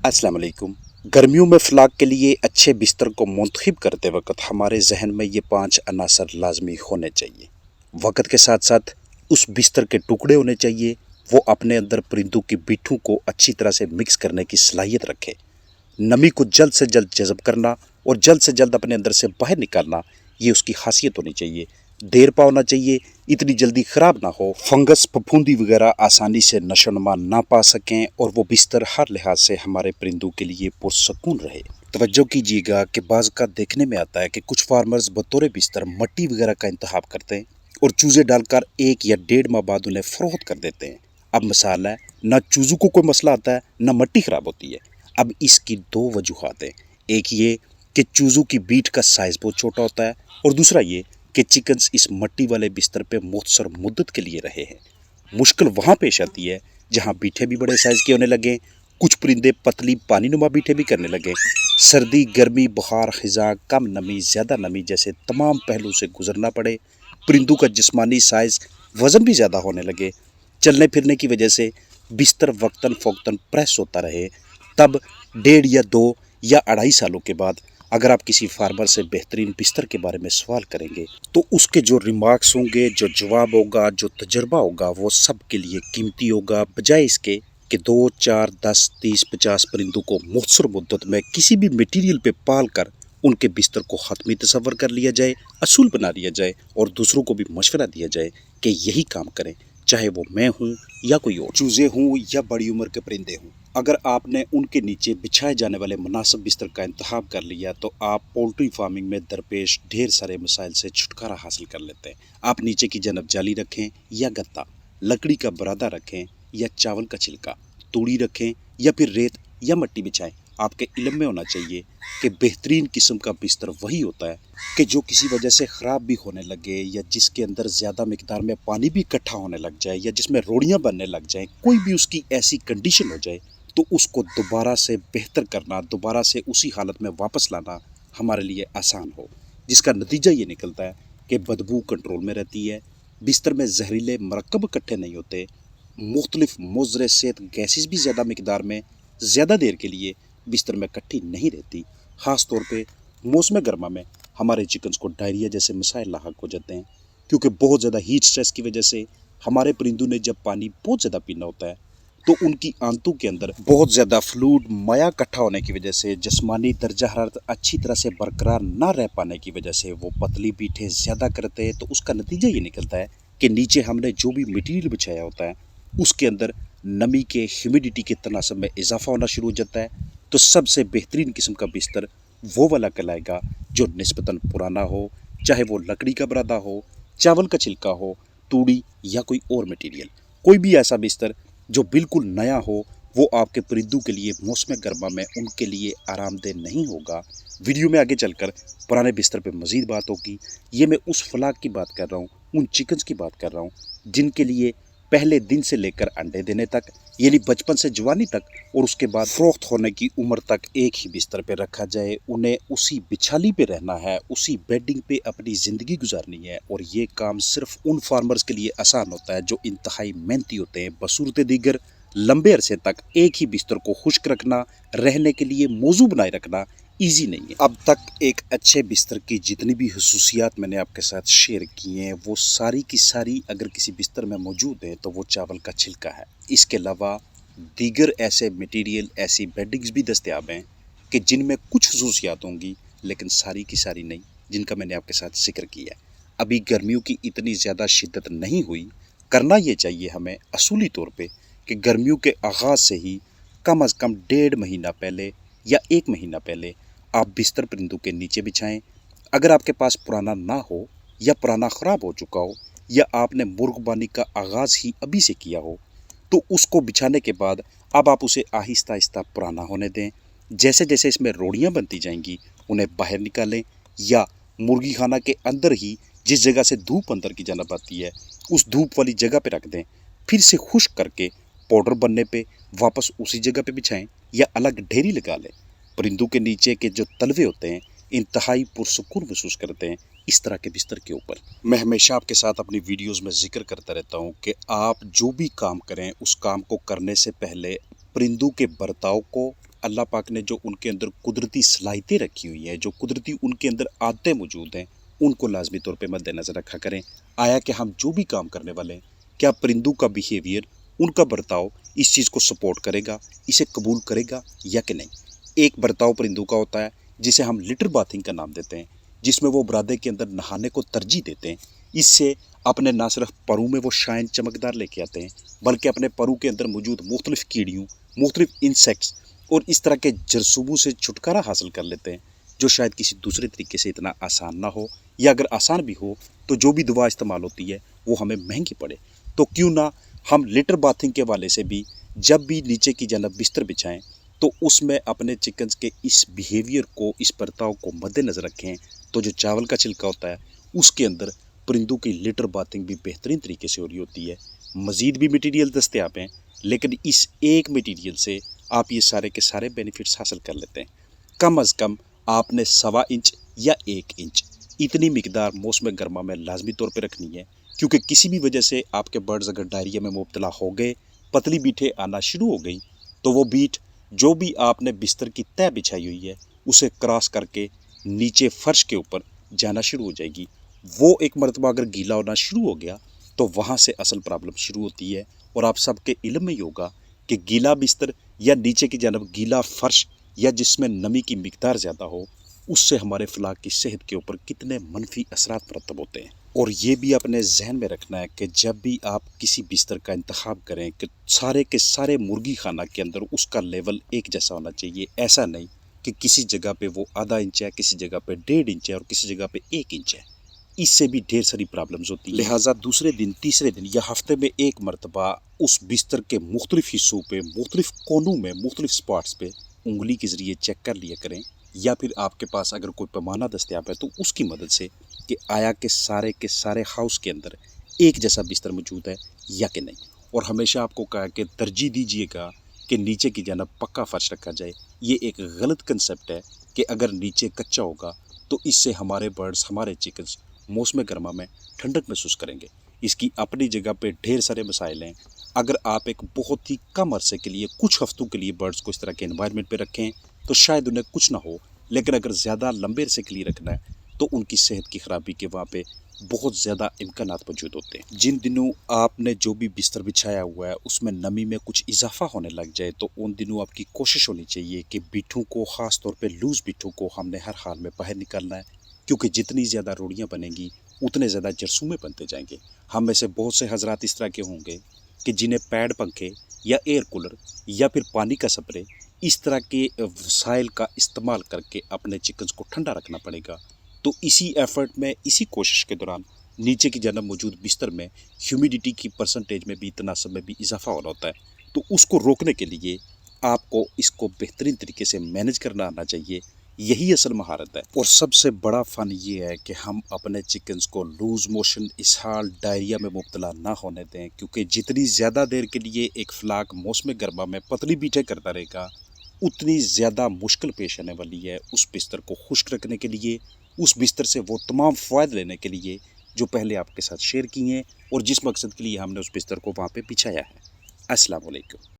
अस्सलाम वालेकुम। गर्मियों में फ़्लाक के लिए अच्छे बिस्तर को मुंतखब करते वक्त हमारे जहन में ये 5 अनासर लाजमी होने चाहिए। वक्त के साथ साथ उस बिस्तर के टुकड़े होने चाहिए, वो अपने अंदर परिंदों की बिट्ठों को अच्छी तरह से मिक्स करने की सलाहियत रखे। नमी को जल्द से जल्द जज़ब करना और जल्द से जल्द अपने अंदर से बाहर निकालना, ये उसकी खासियत होनी चाहिए। देर पा होना चाहिए, इतनी जल्दी ख़राब ना हो, फंगस फफूंदी वगैरह आसानी से नशोनुमा ना पा सकें और वो बिस्तर हर लिहाज से हमारे परिंदों के लिए पुरसकून रहे। तवज्जो कीजिएगा कि बाज़ का देखने में आता है कि कुछ फार्मर्स बतौर बिस्तर मट्टी वगैरह का इंतखाब करते हैं और चूज़े डालकर 1 या 1.5 माह बाद उन्हें फ़रोख्त कर देते हैं। अब मिसाल है, ना चूज़ों को कोई मसला आता है, ना मट्टी ख़राब होती है। अब इसकी 2 वजूहात हैं। एक ये कि चूज़ों की बीट का साइज़ बहुत छोटा होता है और दूसरा ये कि चिकन्स इस मट्टी वाले बिस्तर पे मुख्तसर मुद्दत के लिए रहे हैं। मुश्किल वहाँ पेश आती है जहाँ बीठे भी बड़े साइज़ के होने लगे, कुछ परिंदे पतली पानीनुमा बीठे भी करने लगे। सर्दी, गर्मी, बुखार, खिज़ा, कम नमी, ज़्यादा नमी जैसे तमाम पहलू से गुजरना पड़े, परिंदों का जिस्मानी साइज़, वज़न भी ज़्यादा होने लगे, चलने फिरने की वजह से बिस्तर वक्तन फ़ौक्तन प्रेस होता रहे, तब 1.5 या 2 या 2.5 सालों के बाद अगर आप किसी फार्मर से बेहतरीन बिस्तर के बारे में सवाल करेंगे तो उसके जो रिमार्क्स होंगे, जो जवाब होगा, जो तजर्बा होगा, वो सब के लिए कीमती होगा, बजाय इसके कि 2, 4, 10, 30, 50 परिंदों को मुख्तसर मुद्दत में किसी भी मटीरियल पे पाल कर उनके बिस्तर को ख़त्मी तसव्वुर कर लिया जाए, असूल बना लिया जाए और दूसरों को भी मशवरा दिया जाए कि यही काम करें, चाहे वो मैं हूँ या कोई और, चूज़े हों या बड़ी उम्र के परिंदे हों। अगर आपने उनके नीचे बिछाए जाने वाले मुनासिब बिस्तर का इंतखाब कर लिया तो आप पोल्ट्री फार्मिंग में दरपेश ढेर सारे मसाइल से छुटकारा हासिल कर लेते हैं। आप नीचे की जनब जाली रखें या गत्ता, लकड़ी का बरादा रखें या चावल का छिलका, तूड़ी रखें या फिर रेत या मट्टी बिछाएं, आपके इल्म में होना चाहिए कि बेहतरीन किस्म का बिस्तर वही होता है कि जो किसी वजह से ख़राब भी होने लगे या जिसके अंदर ज़्यादा मिकदार में पानी भी इकट्ठा होने लग जाए या जिसमें रोड़ियाँ बनने लग जाएं, कोई भी उसकी ऐसी कंडीशन हो जाए तो उसको दोबारा से बेहतर करना, दोबारा से उसी हालत में वापस लाना हमारे लिए आसान हो, जिसका नतीजा ये निकलता है कि बदबू कंट्रोल में रहती है, बिस्तर में जहरीले मरकब इकट्ठे नहीं होते, मुख्तलिफ मुज़र सेहत गैसेस भी ज़्यादा मिकदार में ज़्यादा देर के लिए बिस्तर में इकट्ठी नहीं रहती। ख़ास तौर पे मौसम गर्मा में हमारे चिकन्स को डायरिया जैसे मसाइल लाहक हो जाते हैं, क्योंकि बहुत ज़्यादा हीट स्ट्रेस की वजह से हमारे परिंदों ने जब पानी बहुत ज़्यादा पीना होता है तो उनकी आंतों के अंदर बहुत ज़्यादा फ्लूइड माया इकट्ठा होने की वजह से, जिस्मानी दर्जा हरारत अच्छी तरह से बरकरार ना रह पाने की वजह से वो पतली पीठें ज़्यादा करते हैं। तो उसका नतीजा ये निकलता है कि नीचे हमने जो भी मटीरियल बिछाया होता है उसके अंदर नमी के, ह्यूमिडिटी के तनासब में इजाफा होना शुरू हो जाता है। तो सबसे बेहतरीन किस्म का बिस्तर वो वाला कहलाएगा जो निस्बतन पुराना हो, चाहे वो लकड़ी का बरादा हो, चावल का छिलका हो, तूड़ी या कोई और मटीरियल। कोई भी ऐसा बिस्तर जो बिल्कुल नया हो वो आपके परिंदों के लिए मौसम गर्मा में उनके लिए आरामदेह नहीं होगा। वीडियो में आगे चलकर पुराने बिस्तर पे मज़ीद बात होगी। ये मैं उस फ़्लाक की बात कर रहा हूँ, उन चिकन्स की बात कर रहा हूँ जिनके लिए पहले दिन से लेकर अंडे देने तक, यानी बचपन से जवानी तक और उसके बाद फ़रोख्त होने की उम्र तक एक ही बिस्तर पे रखा जाए। उन्हें उसी बिछाली पे रहना है, उसी बेडिंग पे अपनी ज़िंदगी गुजारनी है और ये काम सिर्फ उन फार्मर्स के लिए आसान होता है जो इंतहाई मेहनती होते हैं। बसूरत दीगर लंबे अरसे तक एक ही बिस्तर को खुश्क रखना, रहने के लिए मौजू बनाए रखना ईजी नहीं है। अब तक एक अच्छे बिस्तर की जितनी भी खसूसियात मैंने आपके साथ शेयर की हैं वो सारी की सारी अगर किसी बिस्तर में मौजूद है तो वो चावल का छिलका है। इसके अलावा दीगर ऐसे मटेरियल, ऐसी बेडिंग्स भी दस्तयाब हैं कि जिनमें कुछ खसूसियात होंगी लेकिन सारी की सारी नहीं, जिनका मैंने आपके साथ जिक्र किया है। अभी गर्मियों की इतनी ज़्यादा शिद्दत नहीं हुई, करना ये चाहिए हमें असूली तौर पे कि गर्मियों के आगाज़ से ही कम अज़ कम 1.5 महीना पहले या 1 महीना पहले आप बिस्तर परिंदों के नीचे बिछाएं। अगर आपके पास पुराना ना हो या पुराना ख़राब हो चुका हो या आपने मुर्गबानी का आगाज़ ही अभी से किया हो तो उसको बिछाने के बाद अब आप उसे आहिस्ता आहिस्ता पुराना होने दें। जैसे जैसे इसमें रोड़ियाँ बनती जाएंगी उन्हें बाहर निकालें या मुर्गी खाना के अंदर ही जिस जगह से धूप अंदर की जानब आती है उस धूप वाली जगह पे रख दें। फिर से खुश्क करके पाउडर बनने पे वापस उसी जगह पे बिछाएं या अलग ढेरी लगा लें। परिंदों के नीचे के जो तलवे होते हैं इंतहाई पुरसुकून महसूस करते हैं इस तरह के बिस्तर के ऊपर। मैं हमेशा आपके साथ अपनी वीडियोस में जिक्र करता रहता हूँ कि आप जो भी काम करें उस काम को करने से पहले परिंदों के बर्ताव को, اللہ पाक ने जो उनके अंदर कुदरती सलाहियतें रखी हुई हैं, जो कुदरती उनके अंदर आदतें मौजूद हैं, उनको लाजमी तौर पे मद्देनज़र रखा करें। आया कि हम जो भी काम करने वाले हैं, क्या परिंदों का बिहेवियर, उनका बर्ताव इस चीज़ को सपोर्ट करेगा, इसे कबूल करेगा या कि नहीं। एक बर्ताव परिंदों का होता है जिसे हम लिटर बाथिंग का नाम देते हैं, जिसमें वो बरादे के अंदर नहाने को तरजीह देते हैं। इससे अपने ना सिर्फ परों में वो शाइन चमकदार लेके आते हैं, बल्कि अपने परों के अंदर मौजूद मुख्तलिफ कीड़ियों, मुख्तलिफ इंसेक्ट्स और इस तरह के जरसूबों से छुटकारा हासिल कर लेते हैं, जो शायद किसी दूसरे तरीके से इतना आसान ना हो, या अगर आसान भी हो तो जो भी दवा इस्तेमाल होती है वो हमें महंगी पड़े। तो क्यों ना हम लिटर बाथिंग के वाले से भी जब भी नीचे की जानब बिस्तर बिछाएं तो उसमें अपने चिकन्स के इस बिहेवियर को, इस बर्ताव को मद्देनज़र रखें। तो जो चावल का छिलका होता है उसके अंदर परिंदों की लिटर बाथिंग भी बेहतरीन तरीके से हो रही होती है। मज़ीद भी मटीरियल दस्तयाब हैं, लेकिन इस एक मटीरियल से आप ये सारे के सारे बेनिफिट्स हासिल कर लेते हैं। कम अज़ कम आपने 1.25 इंच या 1 इंच इतनी मिकदार मौसम गर्मा में लाजमी तौर पे रखनी है, क्योंकि किसी भी वजह से आपके बर्ड्स अगर डायरिया में मुब्तला हो गए, पतली बीटें आना शुरू हो गई, तो वो बीट जो भी आपने बिस्तर की तह बिछाई हुई है उसे क्रॉस करके नीचे फर्श के ऊपर जाना शुरू हो जाएगी। वो एक मरतबा अगर गीला होना शुरू हो गया तो वहाँ से असल प्रॉब्लम शुरू होती है। और आप सबके इल्म में ही होगा कि गीला बिस्तर या नीचे की जानब गीला फर्श या जिसमें नमी की मिकदार ज़्यादा हो, उससे हमारे फलाह की सेहत के ऊपर कितने मनफी असरात मरतब होते हैं। और ये भी अपने जहन में रखना है कि जब भी आप किसी बिस्तर का इंतखाब करें कि सारे के सारे मुर्गी खाना के अंदर उसका लेवल एक जैसा होना चाहिए। ऐसा नहीं कि किसी जगह पे वो आधा इंच है, किसी जगह पे 1.5 इंच है और किसी जगह पे 1 इंच है। इससे भी ढेर सारी प्रॉब्लम्स होती हैं। लिहाजा दूसरे दिन, तीसरे दिन या हफ्ते में एक मरतबा उस बिस्तर के मुख्तलिफ हिस्सों पे, मुख्तलिफ कोनों में, मुख्तलिफ स्पॉट्स पे उंगली के ज़रिए चेक कर लिया करें, या फिर आपके पास अगर कोई पैमाना दस्तयाब है तो उसकी मदद से कि आया के सारे हाउस के अंदर एक जैसा बिस्तर मौजूद है या कि नहीं। और हमेशा आपको कहा कि तरजीह दीजिएगा कि नीचे की जानब पक्का फर्श रखा जाए। ये एक गलत कंसेप्ट है कि अगर नीचे कच्चा होगा तो इससे हमारे बर्ड्स, हमारे चिकन्स मौसम गर्मा में ठंडक महसूस करेंगे। इसकी अपनी जगह पे ढेर सारे मसाइल हैं। अगर आप एक बहुत ही कम अरसे के लिए, कुछ हफ्तों के लिए बर्ड्स को इस तरह के एनवायरनमेंट पे रखें तो शायद उन्हें कुछ ना हो, लेकिन अगर ज़्यादा लंबे अरसे के लिए रखना है तो उनकी सेहत की ख़राबी के वहाँ पे बहुत ज़्यादा इम्कानात मौजूद होते हैं। जिन दिनों आपने जो भी बिस्तर बिछाया हुआ है उसमें नमी में कुछ इजाफा होने लग जाए तो उन दिनों आपकी कोशिश होनी चाहिए कि बिट्ठों को, ख़ास तौर पे लूज़ बिट्ठों को हमने हर हाल में बाहर निकालना है, क्योंकि जितनी ज़्यादा रोड़ियाँ बनेंगी उतने ज़्यादा जरसूमे बनते जाएंगे। हम में से बहुत से हजरात इस तरह के होंगे कि जिन्हें पैड पंखे या एयर कूलर या फिर पानी का स्प्रे, इस तरह के वसाइल का इस्तेमाल करके अपने चिकन्स को ठंडा रखना पड़ेगा। तो इसी एफर्ट में, इसी कोशिश के दौरान नीचे की जानब मौजूद बिस्तर में ह्यूमिडिटी की परसेंटेज में भी इतना समय भी इजाफा हो रहा होता है। तो उसको रोकने के लिए आपको इसको बेहतरीन तरीके से मैनेज करना आना चाहिए। यही असल महारत है। और सबसे बड़ा फ़न ये है कि हम अपने चिकन्स को लूज़ मोशन, इसहाल, डायरिया में मुब्तला ना होने दें, क्योंकि जितनी ज़्यादा देर के लिए एक फ्लाक मौसम गर्मा में पतली बीटें करता रहेगा उतनी ज़्यादा मुश्किल पेश आने वाली है उस बिस्तर को खुश्क रखने के लिए, उस बिस्तर से वो तमाम फ़ायदे लेने के लिए जो पहले आपके साथ शेयर किए हैं और जिस मकसद के लिए हमने उस बिस्तर को वहाँ पे बिछाया है। अस्सलाम वालेकुम।